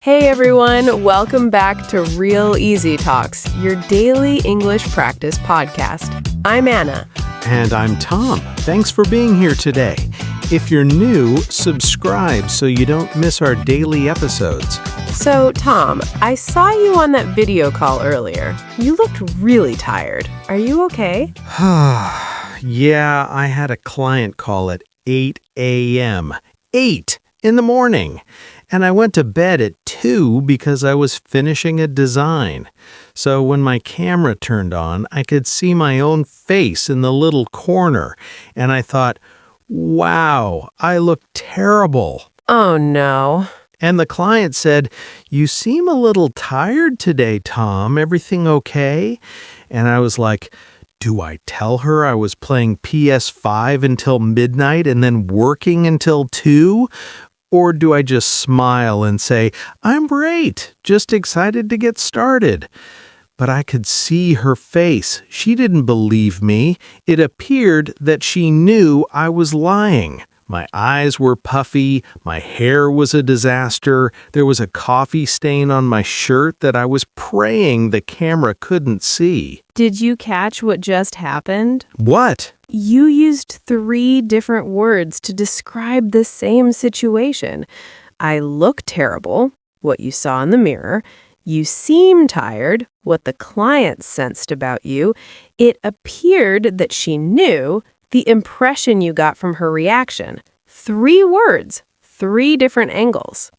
Hey everyone, welcome back to Real Easy Talks, your daily English practice podcast. I'm Anna. And I'm Tom. Thanks for being here today. If you're new, subscribe so you don't miss our daily episodes. So, Tom, I saw you on that video call earlier. You looked really tired. Are you okay? Yeah, I had a client call at 8 a.m. 8 in the morning. And I went to bed at 2 because I was finishing a design. So when my camera turned on, I could see my own face in the little corner. And I thought, wow, I look terrible. Oh, no. And the client said, "You seem a little tired today, Tom. Everything okay?" And I was like, do I tell her I was playing PS5 until midnight and then working until 2? Or do I just smile and say, "I'm great, just excited to get started"? But I could see her face. She didn't believe me. It appeared that she knew I was lying. My eyes were puffy, my hair was a disaster, there was a coffee stain on my shirt that I was praying the camera couldn't see. Did you catch what just happened? What? You used 3 different words to describe the same situation. I look terrible, what you saw in the mirror. You seem tired, what the client sensed about you. It appeared that she knew, the impression you got from her reaction. 3 words, 3 different angles.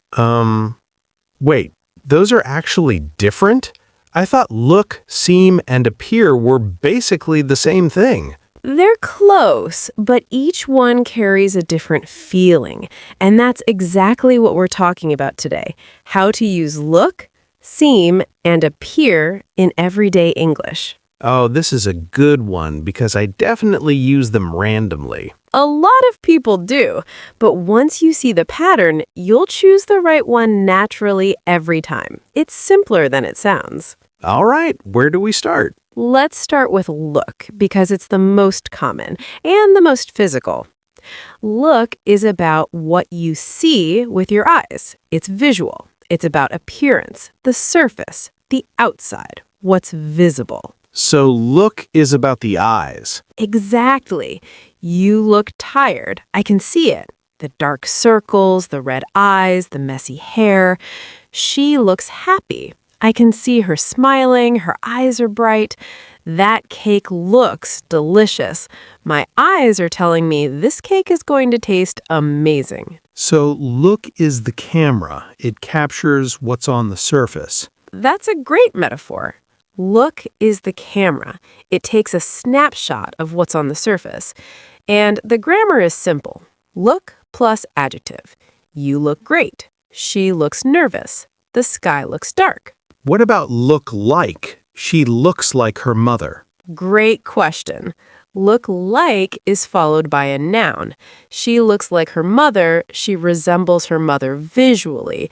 Wait, those are actually different? I thought look, seem, and appear were basically the same thing. They're close, but each one carries a different feeling. And that's exactly what we're talking about today. How to use look, seem, and appear in everyday English. Oh, this is a good one because I definitely use them randomly. A lot of people do, but once you see the pattern, you'll choose the right one naturally every time. It's simpler than it sounds. All right, where do we start? Let's start with look, because it's the most common and the most physical. Look is about what you see with your eyes. It's visual. It's about appearance, the surface, the outside, what's visible. So look is about the eyes. Exactly. You look tired. I can see it. The dark circles, the red eyes, the messy hair. She looks happy. I can see her smiling. Her eyes are bright. That cake looks delicious. My eyes are telling me this cake is going to taste amazing. So look is the camera. It captures what's on the surface. That's a great metaphor. Look is the camera. It takes a snapshot of what's on the surface. And the grammar is simple. Look plus adjective. You look great. She looks nervous. The sky looks dark. What about look like? She looks like her mother. Great question. Look like is followed by a noun. She looks like her mother. She resembles her mother visually.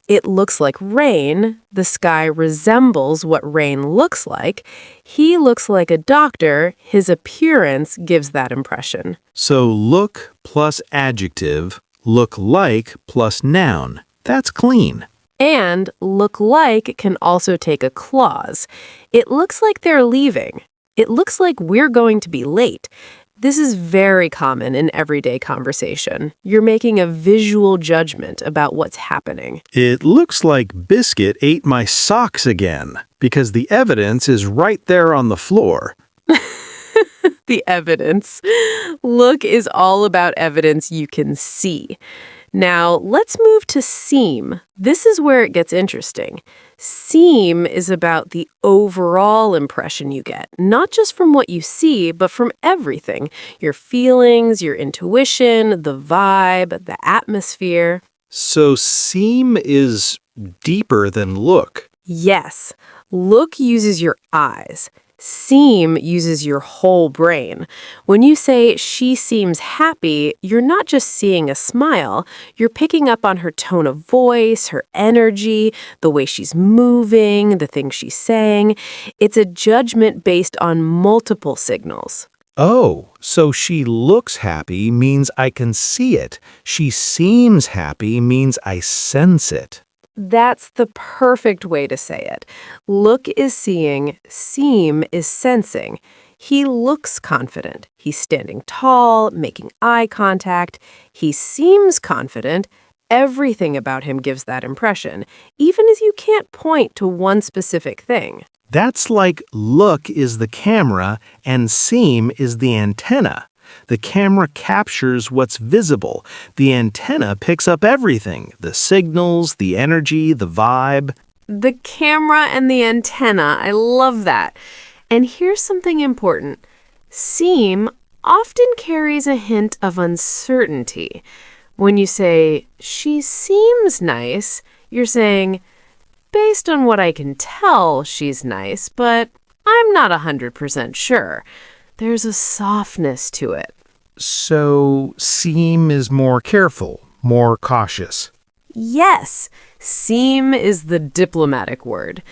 It looks like rain. The sky resembles what rain looks like. He looks like a doctor. His appearance gives that impression. So look plus adjective, look like plus noun. That's clean. And look like can also take a clause. It looks like they're leaving. It looks like we're going to be late. This is very common in everyday conversation. You're making a visual judgment about what's happening. It looks like Biscuit ate my socks again because the evidence is right there on the floor. The evidence. Look is all about evidence you can see. Now, let's move to seem. This is where it gets interesting. Seem is about the overall impression you get, not just from what you see, but from everything. Your feelings, your intuition, the vibe, the atmosphere. So seem is deeper than look. Yes. Look uses your eyes. Seem uses your whole brain. When you say she seems happy, you're not just seeing a smile. You're picking up on her tone of voice, her energy, the way she's moving, the things she's saying. It's a judgment based on multiple signals. Oh, so she looks happy means I can see it. She seems happy means I sense it. That's the perfect way to say it. Look is seeing, seem is sensing. He looks confident. He's standing tall, making eye contact. He seems confident. Everything about him gives that impression, even as you can't point to one specific thing. That's like look is the camera and seem is the antenna. The camera captures what's visible. The antenna picks up everything, the signals, the energy, the vibe. The camera and the antenna, I love that. And here's something important. Seem often carries a hint of uncertainty. When you say, she seems nice, you're saying, based on what I can tell, she's nice, but I'm not 100% sure. There's a softness to it. So, seem is more careful, more cautious. Yes, seem is the diplomatic word.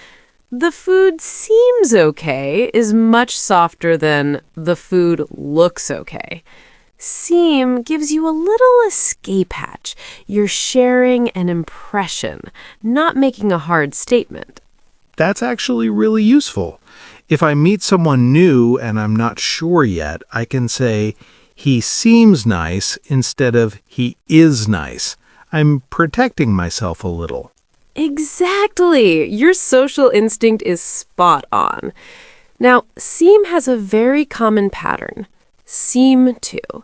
The food seems okay is much softer than the food looks okay. Seem gives you a little escape hatch. You're sharing an impression, not making a hard statement. That's actually really useful. If I meet someone new and I'm not sure yet, I can say, he seems nice instead of he is nice. I'm protecting myself a little. Exactly. Your social instinct is spot on. Now, seem has a very common pattern. Seem to.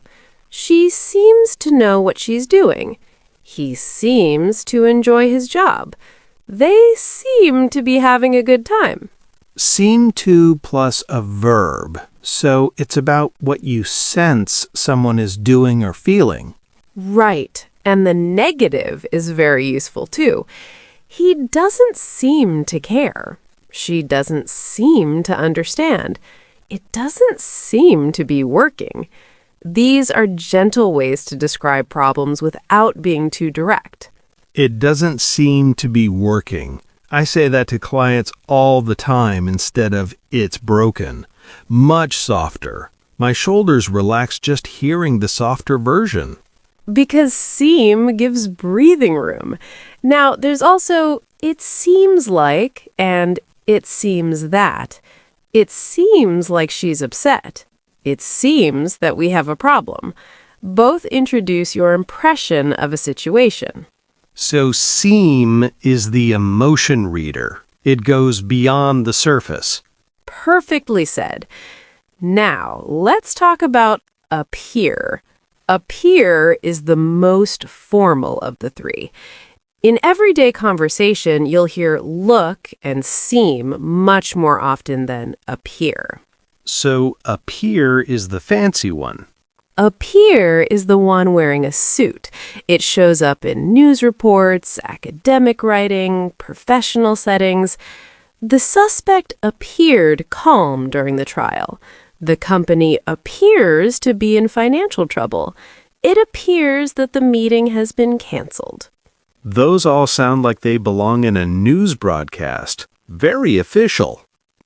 She seems to know what she's doing. He seems to enjoy his job. They seem to be having a good time. Seem to plus a verb. So it's about what you sense someone is doing or feeling. Right. And the negative is very useful too. He doesn't seem to care. She doesn't seem to understand. It doesn't seem to be working. These are gentle ways to describe problems without being too direct. It doesn't seem to be working. I say that to clients all the time instead of it's broken. Much softer. My shoulders relax just hearing the softer version. Because seem gives breathing room. Now, there's also it seems like and it seems that. It seems like she's upset. It seems that we have a problem. Both introduce your impression of a situation. So seem is the emotion reader. It goes beyond the surface. Perfectly said. Now, let's talk about appear. Appear is the most formal of the three. In everyday conversation, you'll hear look and seem much more often than appear. So appear is the fancy one. Appear is the one wearing a suit. It shows up in news reports, academic writing, professional settings. The suspect appeared calm during the trial. The company appears to be in financial trouble. It appears that the meeting has been canceled. Those all sound like they belong in a news broadcast. Very official.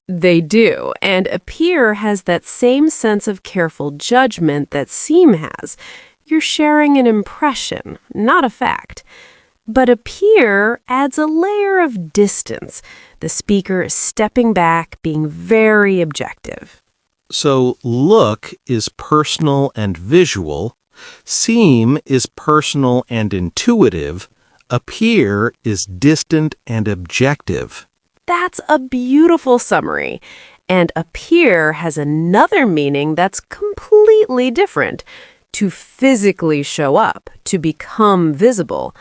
They do, and appear has that same sense of careful judgment that seem has. You're sharing an impression, not a fact. But appear adds a layer of distance. The speaker is stepping back, being very objective. So look is personal and visual. Seem is personal and intuitive. Appear is distant and objective. That's a beautiful summary. And appear has another meaning that's completely different. To physically show up, to become visible.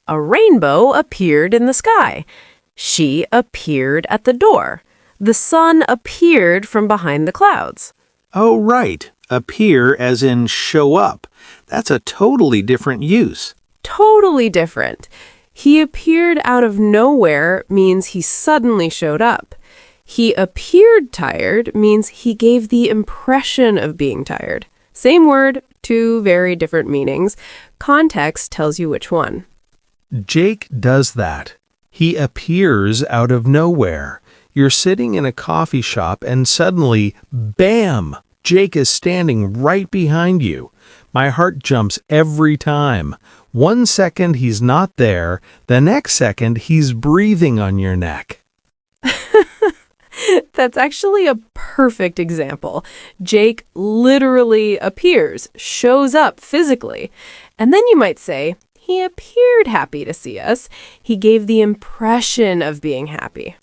A rainbow appeared in the sky. She appeared at the door. The sun appeared from behind the clouds. Oh, right. Appear as in show up. That's a totally different use. Totally different. He appeared out of nowhere means he suddenly showed up. He appeared tired means he gave the impression of being tired. Same word, two very different meanings. Context tells you which one. Jake does that. He appears out of nowhere. You're sitting in a coffee shop and suddenly, bam! Jake is standing right behind you. My heart jumps every time. 1 second he's not there, the next second he's breathing on your neck. That's actually a perfect example. Jake literally appears, shows up physically. And then you might say, he appeared happy to see us. He gave the impression of being happy.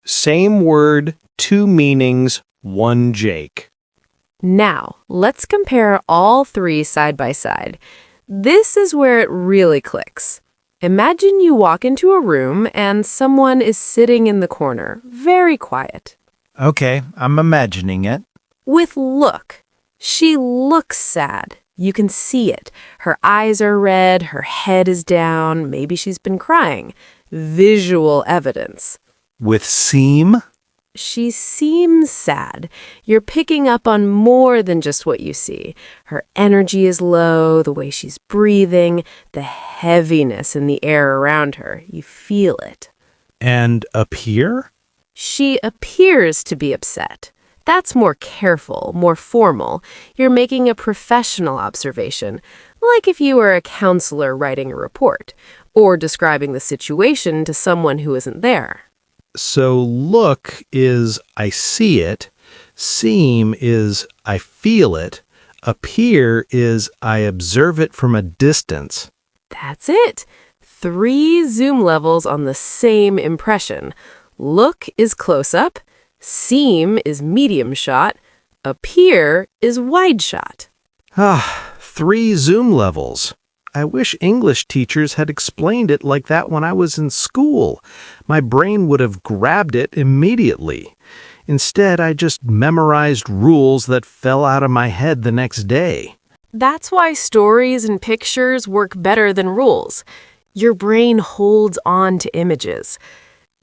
Same word, two meanings, one Jake. Now, let's compare all three side by side. This is where it really clicks. Imagine you walk into a room and someone is sitting in the corner, very quiet. Okay, I'm imagining it. With look. She looks sad. You can see it. Her eyes are red, her head is down, maybe she's been crying. Visual evidence. With seem? She seems sad. You're picking up on more than just what you see. Her energy is low, the way she's breathing, the heaviness in the air around her. You feel it. And appear? She appears to be upset. That's more careful, more formal. You're making a professional observation, like if you were a counselor writing a report, or describing the situation to someone who isn't there. So look is I see it, seem is I feel it, appear is I observe it from a distance. That's it. 3 zoom levels on the same impression. Look is close up, seem is medium shot, appear is wide shot. 3 zoom levels. I wish English teachers had explained it like that when I was in school. My brain would have grabbed it immediately. Instead, I just memorized rules that fell out of my head the next day. That's why stories and pictures work better than rules. Your brain holds on to images.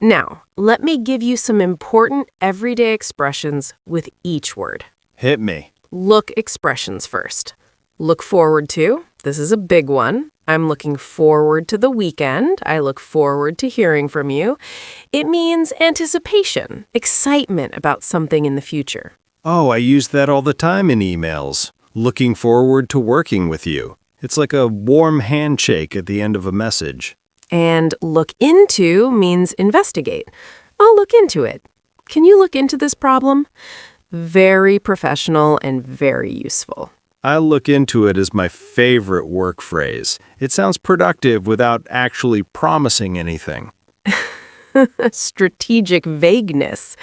Now, let me give you some important everyday expressions with each word. Hit me. Look expressions first. Look forward to. This is a big one. I'm looking forward to the weekend. I look forward to hearing from you. It means anticipation, excitement about something in the future. Oh, I use that all the time in emails. Looking forward to working with you. It's like a warm handshake at the end of a message. And look into means investigate. I'll look into it. Can you look into this problem? Very professional and very useful. I look into it as my favorite work phrase. It sounds productive without actually promising anything. Strategic vagueness.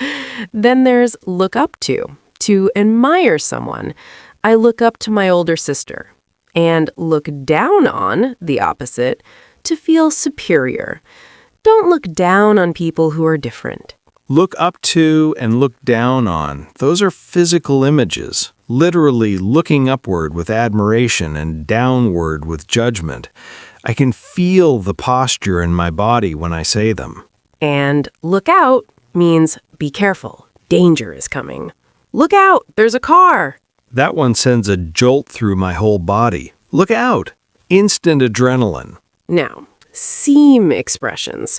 Then there's look up to admire someone. I look up to my older sister. And look down on, the opposite, to feel superior. Don't look down on people who are different. Look up to and look down on. Those are physical images. Literally looking upward with admiration and downward with judgment. I can feel the posture in my body when I say them. And look out means be careful. Danger is coming. Look out, there's a car. That one sends a jolt through my whole body. Look out! Instant adrenaline. Now, seem expressions.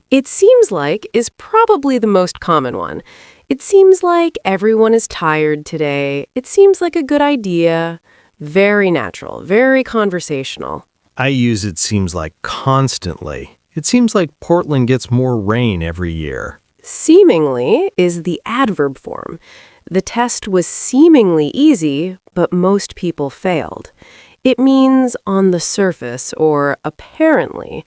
It seems like is probably the most common one. It seems like everyone is tired today. It seems like a good idea. Very natural, very conversational. I use it seems like constantly. It seems like Portland gets more rain every year. Seemingly is the adverb form. The test was seemingly easy, but most people failed. It means on the surface or apparently.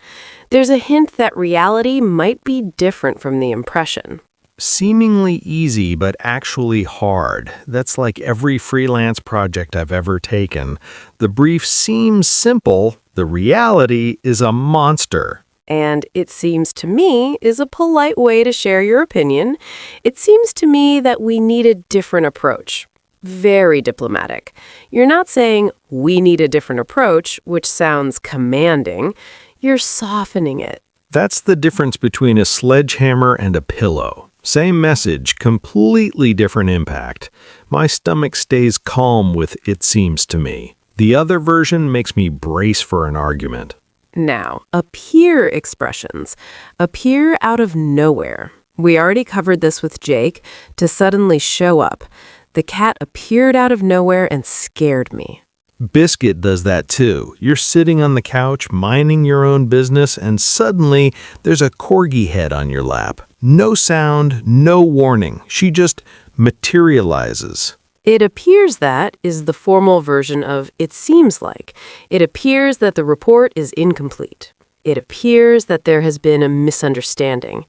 There's a hint that reality might be different from the impression. Seemingly easy, but actually hard. That's like every freelance project I've ever taken. The brief seems simple, the reality is a monster. And it seems to me is a polite way to share your opinion. It seems to me that we need a different approach. Very diplomatic. You're not saying, we need a different approach, which sounds commanding. You're softening it. That's the difference between a sledgehammer and a pillow. Same message, completely different impact. My stomach stays calm with "it seems to me." The other version makes me brace for an argument. Now, appear expressions. Appear out of nowhere. We already covered this with Jake, to suddenly show up. The cat appeared out of nowhere and scared me. Biscuit does that too. You're sitting on the couch, minding your own business, and suddenly there's a corgi head on your lap. No sound, no warning. She just materializes. It appears that is the formal version of it seems like. It appears that the report is incomplete. It appears that there has been a misunderstanding.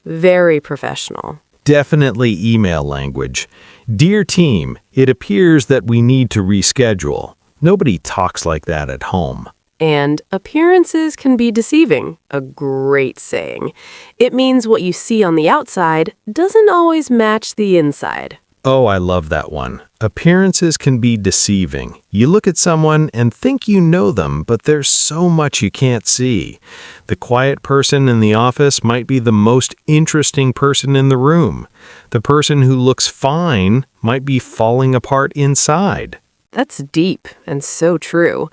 Very professional. Definitely email language. Dear team, it appears that we need to reschedule. Nobody talks like that at home. And appearances can be deceiving, a great saying. It means what you see on the outside doesn't always match the inside. Oh, I love that one. Appearances can be deceiving. You look at someone and think you know them, but there's so much you can't see. The quiet person in the office might be the most interesting person in the room. The person who looks fine might be falling apart inside. That's deep and so true.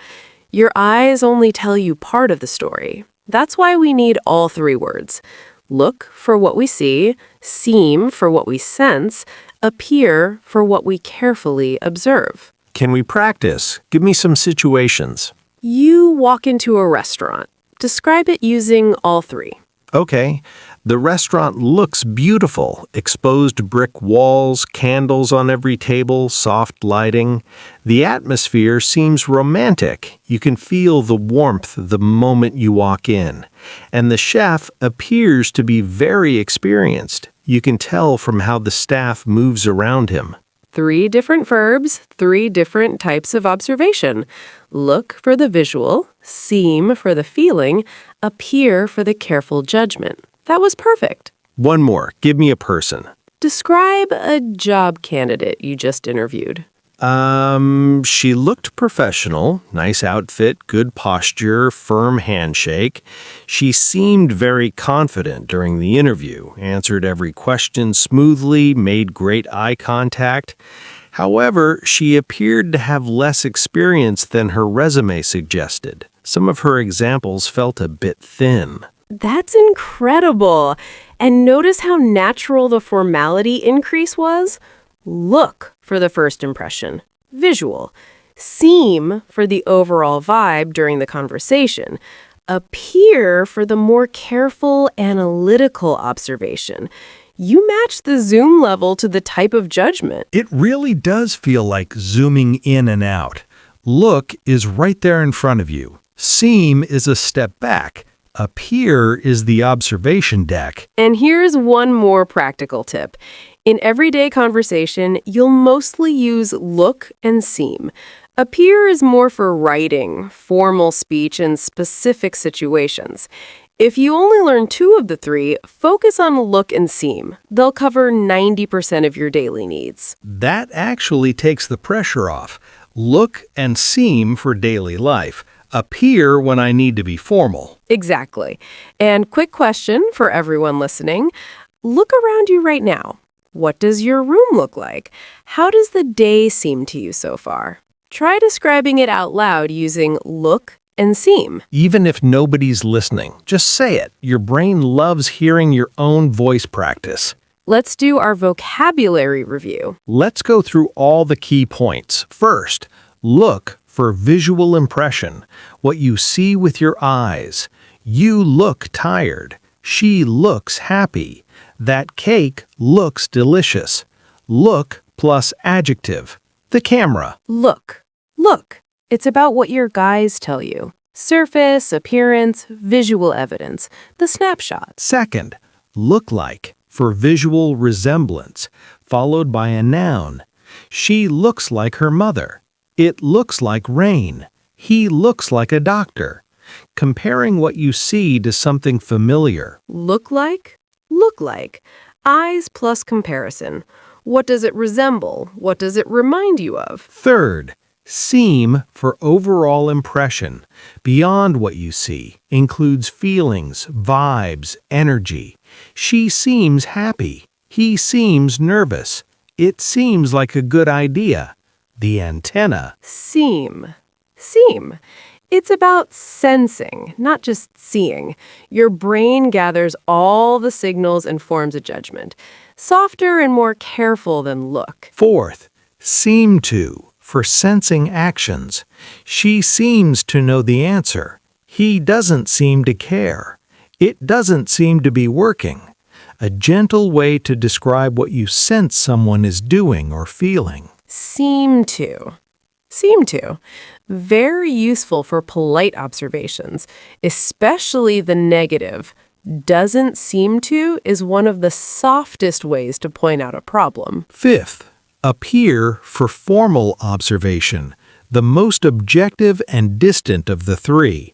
Your eyes only tell you part of the story. That's why we need all three words. Look for what we see, seem for what we sense, appear for what we carefully observe. Can we practice? Give me some situations. You walk into a restaurant. Describe it using all three. Okay. The restaurant looks beautiful. Exposed brick walls, candles on every table, soft lighting. The atmosphere seems romantic. You can feel the warmth the moment you walk in. And the chef appears to be very experienced. You can tell from how the staff moves around him. 3 different verbs, 3 different types of observation. Look for the visual, seem for the feeling, appear for the careful judgment. That was perfect. One more. Give me a person. Describe a job candidate you just interviewed. She looked professional, nice outfit, good posture, firm handshake. She seemed very confident during the interview, answered every question smoothly, made great eye contact. However, she appeared to have less experience than her resume suggested. Some of her examples felt a bit thin. That's incredible. And notice how natural the formality increase was? Look for the first impression, visual. Seem for the overall vibe during the conversation. Appear for the more careful, analytical observation. You match the zoom level to the type of judgment. It really does feel like zooming in and out. Look is right there in front of you. Seem is a step back. Appear is the observation deck. And here's one more practical tip. In everyday conversation, you'll mostly use look and seem. Appear is more for writing, formal speech, and specific situations. If you only learn 2 of the 3, focus on look and seem. They'll cover 90% of your daily needs. That actually takes the pressure off. Look and seem for daily life. Appear when I need to be formal. Exactly. And quick question for everyone listening. Look around you right now. What does your room look like? How does the day seem to you so far? Try describing it out loud using look and seem. Even if nobody's listening, just say it. Your brain loves hearing your own voice practice. Let's do our vocabulary review. Let's go through all the key points. First, look for visual impression, what you see with your eyes. You look tired. She looks happy. That cake looks delicious. Look plus adjective. The camera. Look. Look. It's about what your guys tell you. Surface, appearance, visual evidence. The snapshot. Second, look like for visual resemblance, followed by a noun. She looks like her mother. It looks like rain. He looks like a doctor. Comparing what you see to something familiar. Look like? Look like. Eyes plus comparison. What does it resemble? What does it remind you of? Third, seem for overall impression. Beyond what you see includes feelings, vibes, energy. She seems happy. He seems nervous. It seems like a good idea. The antenna. Seem. Seem. It's about sensing, not just seeing. Your brain gathers all the signals and forms a judgment. Softer and more careful than look. Fourth, seem to for sensing actions. She seems to know the answer. He doesn't seem to care. It doesn't seem to be working. A gentle way to describe what you sense someone is doing or feeling. Seem to. Seem to. Very useful for polite observations, especially the negative. Doesn't seem to is one of the softest ways to point out a problem. Fifth, appear for formal observation, the most objective and distant of the three.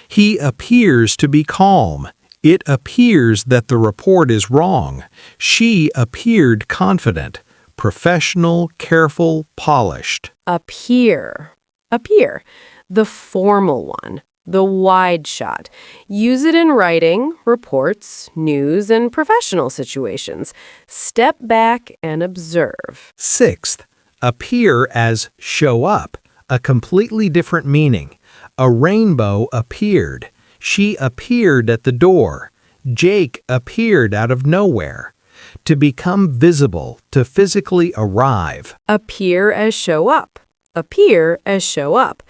He appears to be calm. It appears that the report is wrong. She appeared confident, professional, careful, polished. Appear. Appear. The formal one. The wide shot. Use it in writing, reports, news, and professional situations. Step back and observe. Sixth, appear as show up, a completely different meaning. A rainbow appeared. She appeared at the door. Jake appeared out of nowhere. To become visible, to physically arrive. Appear as show up. Appear as show up.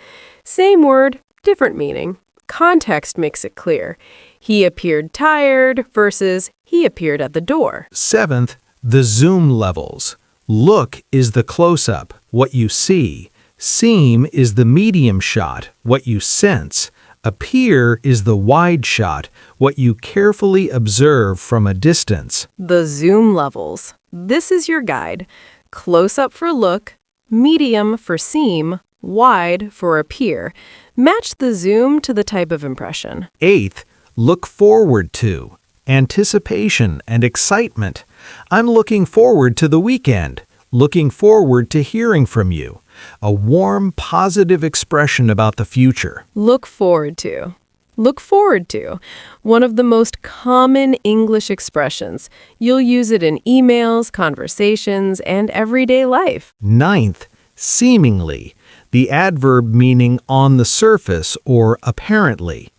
Same word, different meaning. Context makes it clear. He appeared tired versus he appeared at the door. Seventh, the zoom levels. Look is the close-up, what you see. Seem is the medium shot, what you sense. Appear is the wide shot, what you carefully observe from a distance. The zoom levels. This is your guide. Close up for look, medium for seem, wide for appear. Match the zoom to the type of impression. Eighth, look forward to. Anticipation and excitement. I'm looking forward to the weekend. Looking forward to hearing from you. A warm, positive expression about the future. Look forward to. Look forward to. One of the most common English expressions. You'll use it in emails, conversations, and everyday life. Ninth, seemingly. The adverb meaning on the surface or apparently.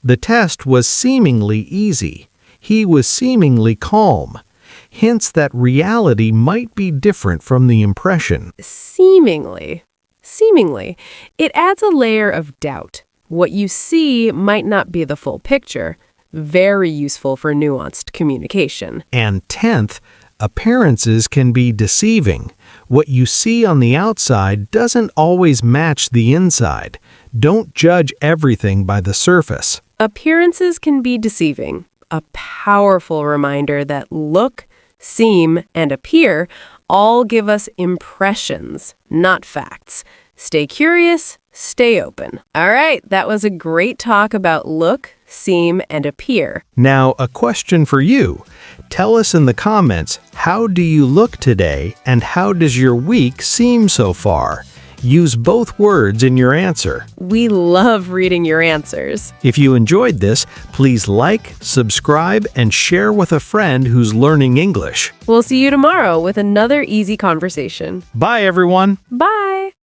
The test was seemingly easy. He was seemingly calm. Hints that reality might be different from the impression. Seemingly. Seemingly. It adds a layer of doubt. What you see might not be the full picture. Very useful for nuanced communication. And 10th, appearances can be deceiving. What you see on the outside doesn't always match the inside. Don't judge everything by the surface. Appearances can be deceiving. A powerful reminder that look, seem, and appear all give us impressions, not facts. Stay curious, stay open. All right, that was a great talk about look, seem, and appear. Now, a question for you. Tell us in the comments, how do you look today and how does your week seem so far? Use both words in your answer. We love reading your answers. If you enjoyed this, please like, subscribe, and share with a friend who's learning English. We'll see you tomorrow with another easy conversation. Bye, everyone. Bye.